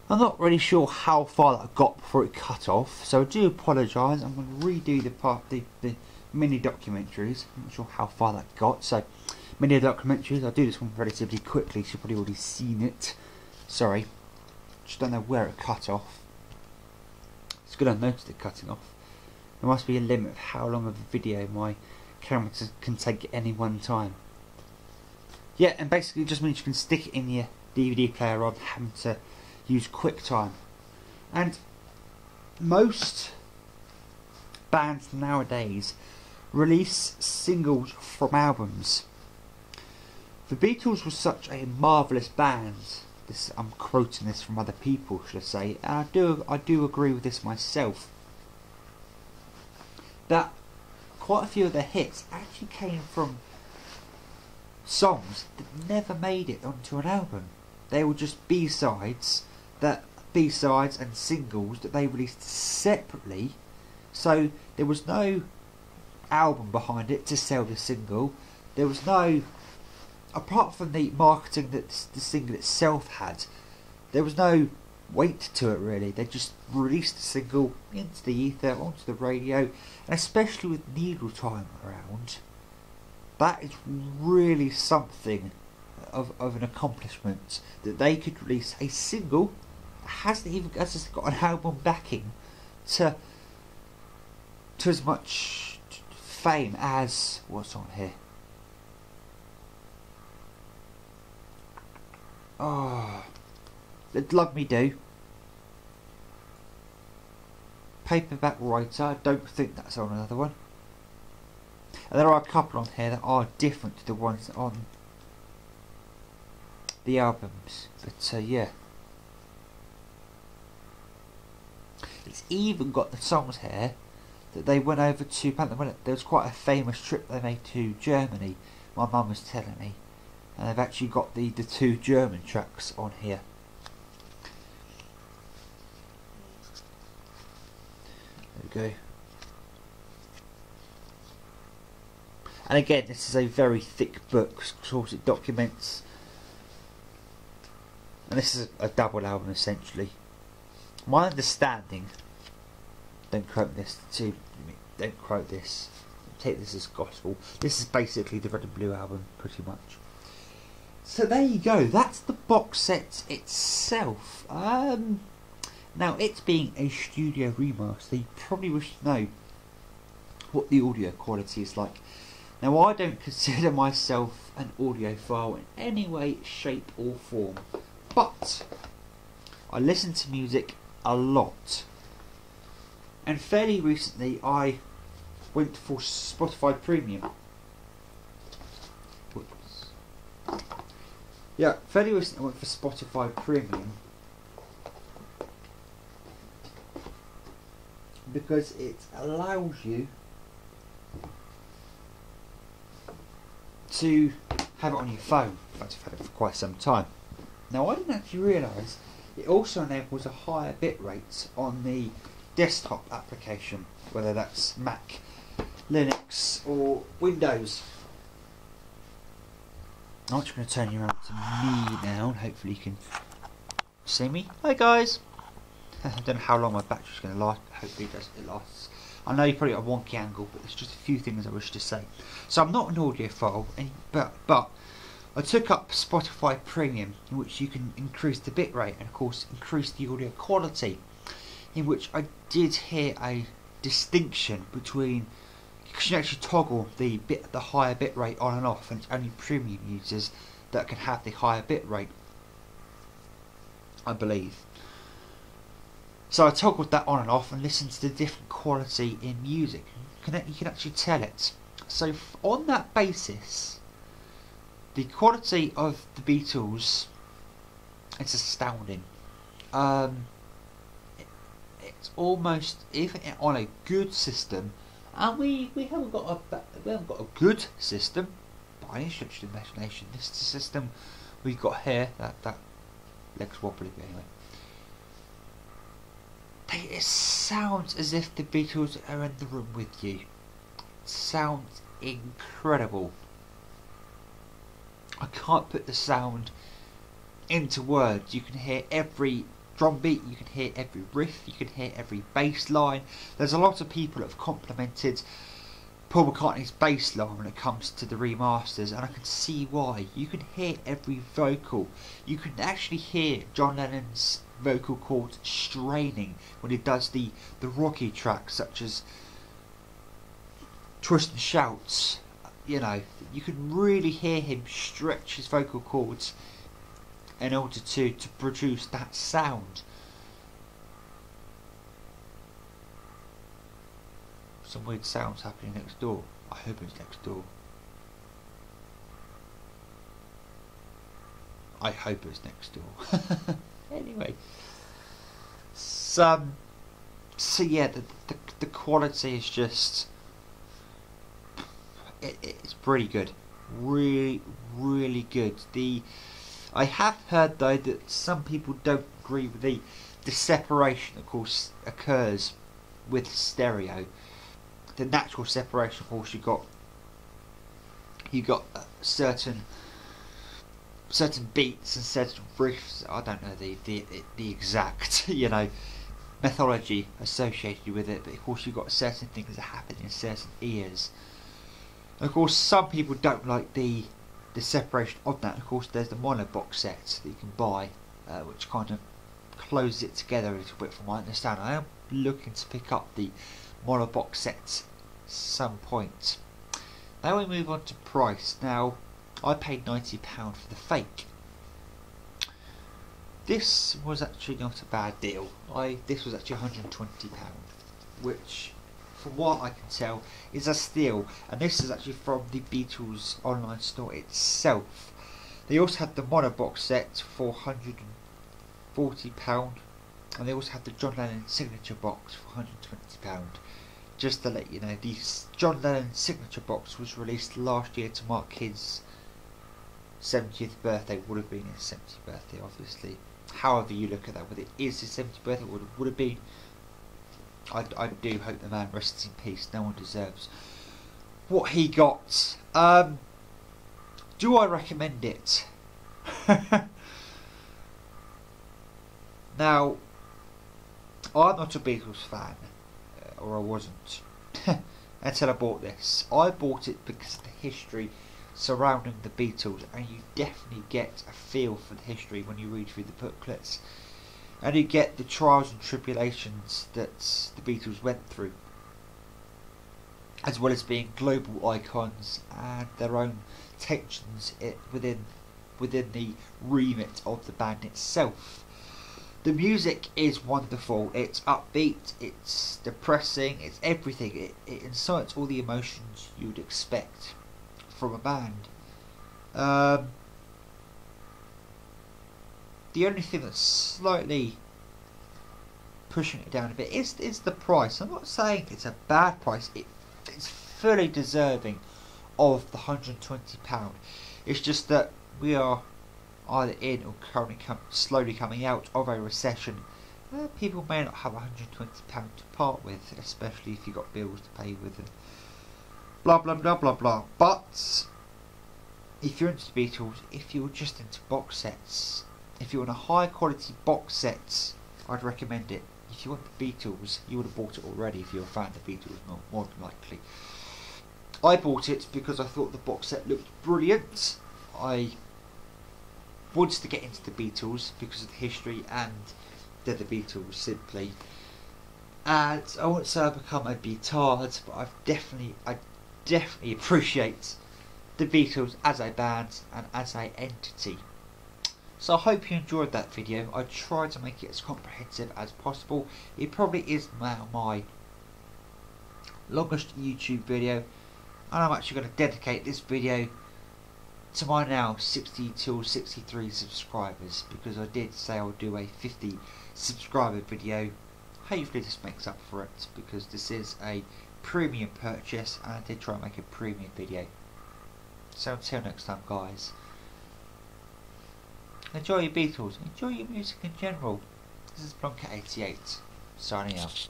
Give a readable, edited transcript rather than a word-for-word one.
I'm not really sure how far that got before it cut off, so I do apologise. I'm going to redo the mini documentaries. I'm not sure how far that got, so mini documentaries. I'll do this one relatively quickly, so you've probably already seen it. Sorry, just don't know where it cut off. It's good I noticed it cutting off. There must be a limit of how long of a video my camera can take at any one time. Yeah, and basically it just means you can stick it in your DVD player rather than having to use QuickTime. And most bands nowadays release singles from albums. The Beatles was such a marvellous band. I'm quoting this from other people, should I say, and I do agree with this myself, that quite a few of their hits actually came from songs that never made it onto an album. They were just B-sides and singles that they released separately, so there was no album behind it to sell the single. There was no, apart from the marketing that the single itself had, there was no weight to it really. They just released the single into the ether, onto the radio, and especially with Needle Time around, that is really something of an accomplishment, that they could release a single that hasn't even got an album backing to as much fame as what's on here. Oh, Love Me Do. Paperback Writer, I don't think that's on another one. And there are a couple on here that are different to the ones on the albums, but yeah. It's even got the songs here that they went over to, there was quite a famous trip they made to Germany, my mum was telling me, and they've actually got the 2 German tracks on here. There we go. And again, this is a very thick book, of course it documents, and this is a double album essentially. My understanding, don't quote this, don't quote this, take this as gospel, this is basically the Red and Blue album pretty much. So there you go, that's the box set itself. Now it's being a studio remaster, you probably wish to know what the audio quality is like. Now I don't consider myself an audiophile in any way, shape or form, but I listen to music a lot, and fairly recently I went for Spotify Premium. Whoops. Yeah, fairly recently I went for Spotify Premium because it allows you to have it on your phone. In fact, I've had it for quite some time. Now I didn't actually realise it also enables a higher bit rate on the desktop application, whether that's Mac, Linux or Windows. I'm just going to turn you around to me now and hopefully you can see me. Hi guys! I don't know how long my battery's going to last, hopefully it lasts. I know you probably got a wonky angle, but there's just a few things I wish to say. So I'm not an audiophile, but I took up Spotify Premium, in which you can increase the bitrate and of course increase the audio quality, in which I did hear a distinction between, you can actually toggle the higher bitrate on and off, and it's only premium users that can have the higher bitrate, I believe. So I toggled that on and off and listened to the different quality in music. You can actually tell it. So on that basis, the quality of the Beatles, it's astounding. It's almost, even on a good system, and we haven't got a good system by any stretch of the imagination. This is the system we've got here. That leg's wobbly, but anyway. It sounds as if the Beatles are in the room with you. It sounds incredible. I can't put the sound into words. You can hear every drum beat, you can hear every riff, you can hear every bass line. There's a lot of people that have complimented Paul McCartney's bass line when it comes to the remasters, and I can see why. You can hear every vocal. You can actually hear John Lennon's vocal cords straining when he does the rocky tracks such as Twist and Shouts. You know, you can really hear him stretch his vocal cords in order to produce that sound. Some weird sounds happening next door. I hope it's next door. I hope it's next door. Anyway, so yeah, the quality is just it's pretty good, really good. I have heard though that some people don't agree with the separation that of course occurs with stereo. The natural separation, of course, you got certain beats and certain riffs. I don't know the exact methodology associated with it, but of course you've got certain things that happen in certain ears. And of course, some people don't like the separation of that. Of course, there's the mono box set that you can buy, which kind of closes it together a little bit. From my understanding, I am looking to pick up the mono box set some point. Now we move on to price. Now I paid £90 for the fake. This was actually not a bad deal. This was actually £120, which from what I can tell is a steal, and this is actually from the Beatles online store itself. They also had the mono box set for £140, and they also had the John Lennon signature box for £120. Just to let you know, the John Lennon signature box was released last year to mark his 70th birthday. Would have been his 70th birthday, obviously. However you look at that, whether it is his 70th birthday or would have been, I do hope the man rests in peace. No one deserves what he got. Do I recommend it? Now, I'm not a Beatles fan, or I wasn't, until I bought this. I bought it because of the history surrounding the Beatles, and you definitely get a feel for the history when you read through the booklets, and you get the trials and tribulations that the Beatles went through, as well as being global icons and their own tensions within the remit of the band itself. The music is wonderful. It's upbeat, it's depressing, it's everything. It incites all the emotions you would expect from a band. The only thing that's slightly pushing it down a bit is the price. I'm not saying it's a bad price. It's fully deserving of the £120. It's just that we are either in or currently slowly coming out of a recession. People may not have £120 to part with, especially if you've got bills to pay with and blah blah blah blah blah. But if you're into the Beatles, if you're just into box sets, if you want a high quality box set, I'd recommend it. If you want the Beatles, you would have bought it already if you're a fan of the Beatles, more than likely. I bought it because I thought the box set looked brilliant. I wanted to get into the Beatles because of the history, and they're the Beatles simply. And I won't say I've become a Beatard, but I definitely appreciate the Beatles as a band and as an entity. So I hope you enjoyed that video. I tried to make it as comprehensive as possible. It probably is now my longest YouTube video, and I'm actually going to dedicate this video to my now 60 to 63 subscribers, because I did say I would do a 50 subscriber video. Hopefully this makes up for it, because this is a premium purchase and I did try and make a premium video. So until next time guys, enjoy your Beatles, enjoy your music in general. This is Blanca88 signing out.